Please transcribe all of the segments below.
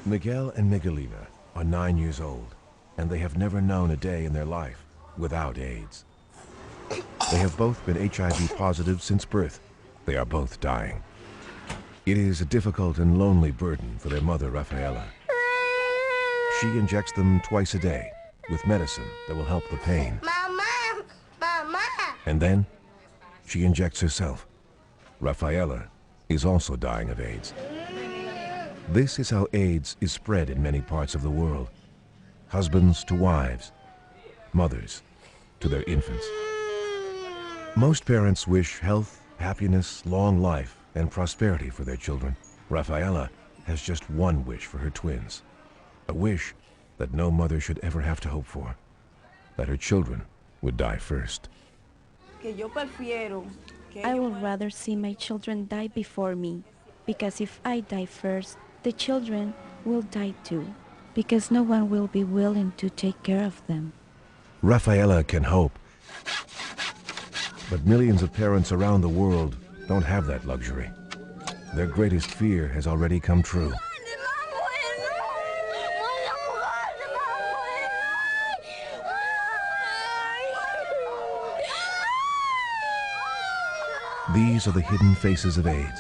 Miguel and Miguelina are 9 years old, and they have never known a day in their life without AIDS. They have both been HIV positive since birth. They are both dying. It is a difficult and lonely burden for their mother, Rafaela. She injects them twice a day with medicine that will help the pain. Mama! Mama! And then she injects herself. Rafaela is also dying of AIDS. This is how AIDS is spread in many parts of the world. Husbands to wives, mothers to their infants. Most parents wish health, happiness, long life, and prosperity for their children. Rafaela has just one wish for her twins. A wish that no mother should ever have to hope for. That her children would die first. I would rather see my children die before me, because if I die first, the children will die too, because no one will be willing to take care of them. Rafaela can hope, but millions of parents around the world don't have that luxury. Their greatest fear has already come true. These are the hidden faces of AIDS.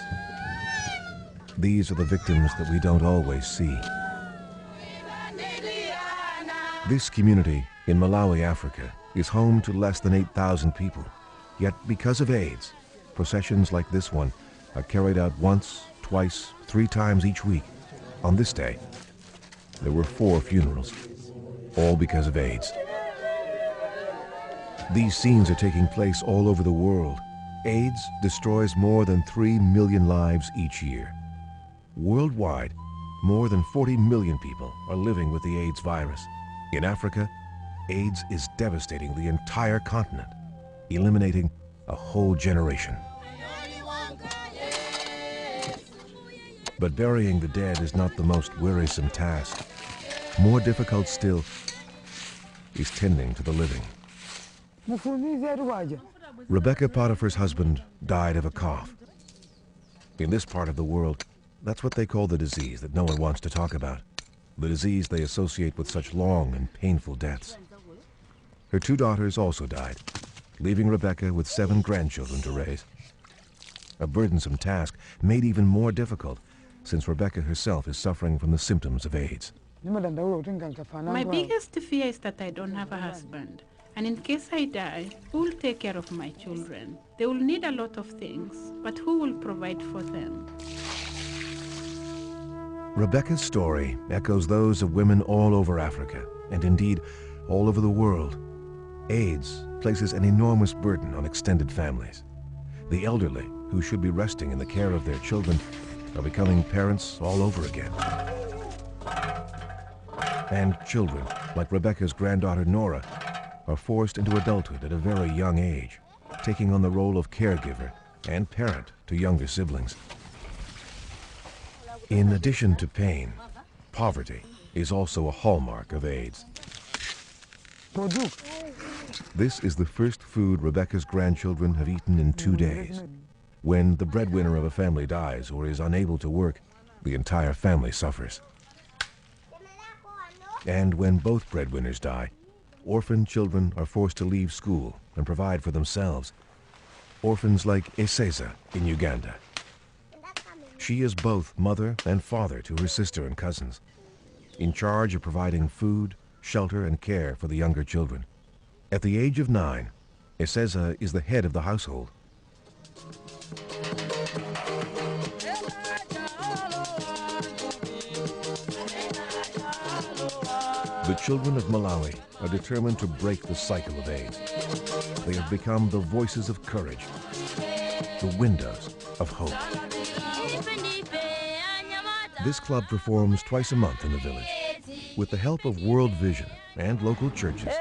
These are the victims that we don't always see. This community in Malawi, Africa, is home to less than 8,000 people. Yet because of AIDS, processions like this one are carried out once, twice, 3 times each week. On this day, there were 4 funerals, all because of AIDS. These scenes are taking place all over the world. AIDS destroys more than 3 million lives each year. Worldwide, more than 40 million people are living with the AIDS virus. In Africa, AIDS is devastating the entire continent, eliminating a whole generation. But burying the dead is not the most wearisome task. More difficult still is tending to the living. Rebecca Potiphar's husband died of a cough. In this part of the world, that's what they call the disease that no one wants to talk about. The disease they associate with such long and painful deaths. Her 2 daughters also died, leaving Rebecca with 7 grandchildren to raise. A burdensome task made even more difficult since Rebecca herself is suffering from the symptoms of AIDS. My biggest fear is that I don't have a husband. And in case I die, who will take care of my children? They will need a lot of things, but who will provide for them? Rebecca's story echoes those of women all over Africa, and indeed all over the world. AIDS places an enormous burden on extended families. The elderly, who should be resting in the care of their children, are becoming parents all over again. And children, like Rebecca's granddaughter Nora, are forced into adulthood at a very young age, taking on the role of caregiver and parent to younger siblings. In addition to pain, poverty is also a hallmark of AIDS. This is the first food Rebecca's grandchildren have eaten in 2 days. When the breadwinner of a family dies or is unable to work, the entire family suffers. And when both breadwinners die, orphan children are forced to leave school and provide for themselves. Orphans like Eseza in Uganda. She is both mother and father to her sister and cousins, in charge of providing food, shelter, and care for the younger children. At the age of 9, Eseza is the head of the household. The children of Malawi are determined to break the cycle of AIDS. They have become the voices of courage, the windows of hope. This club performs twice a month in the village. With the help of World Vision and local churches,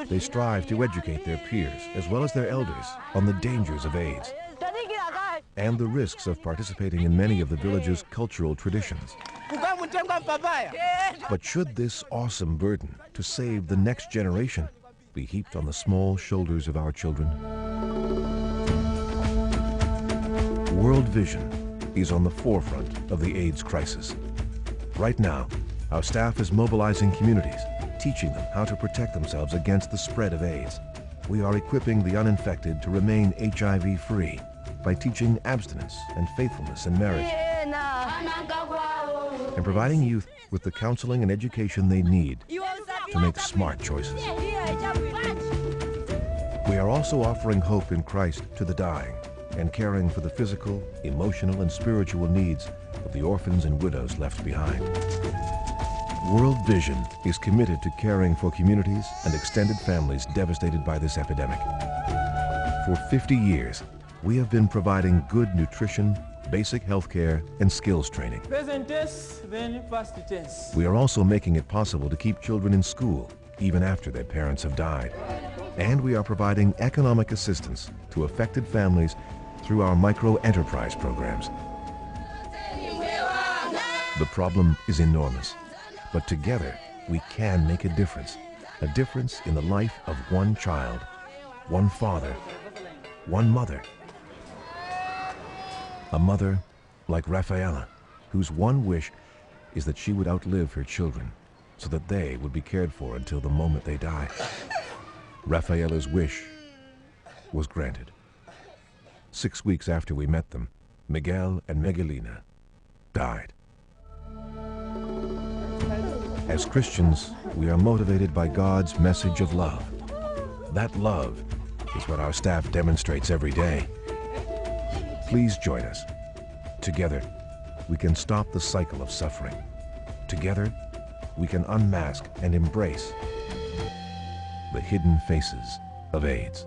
They strive to educate their peers, as well as their elders, on the dangers of AIDS and the risks of participating in many of the village's cultural traditions. But should this awesome burden to save the next generation be heaped on the small shoulders of our children? World Vision is on the forefront of the AIDS crisis. Right now, our staff is mobilizing communities, teaching them how to protect themselves against the spread of AIDS. We are equipping the uninfected to remain HIV-free by teaching abstinence and faithfulness in marriage, and providing youth with the counseling and education they need to make smart choices. We are also offering hope in Christ to the dying and caring for the physical, emotional, and spiritual needs of the orphans and widows left behind. World Vision is committed to caring for communities and extended families devastated by this epidemic. For 50 years, we have been providing good nutrition, basic health care, and skills training. Present tense, then past tense. We are also making it possible to keep children in school even after their parents have died. And we are providing economic assistance to affected families through our micro-enterprise programs. The problem is enormous, but together we can make a difference in the life of one child, one father, one mother. A mother like Rafaela, whose one wish is that she would outlive her children so that they would be cared for until the moment they die. Rafaela's wish was granted. 6 weeks after we met them, Miguel and Miguelina died. As Christians, we are motivated by God's message of love. That love is what our staff demonstrates every day. Please join us. Together, we can stop the cycle of suffering. Together, we can unmask and embrace the hidden faces of AIDS.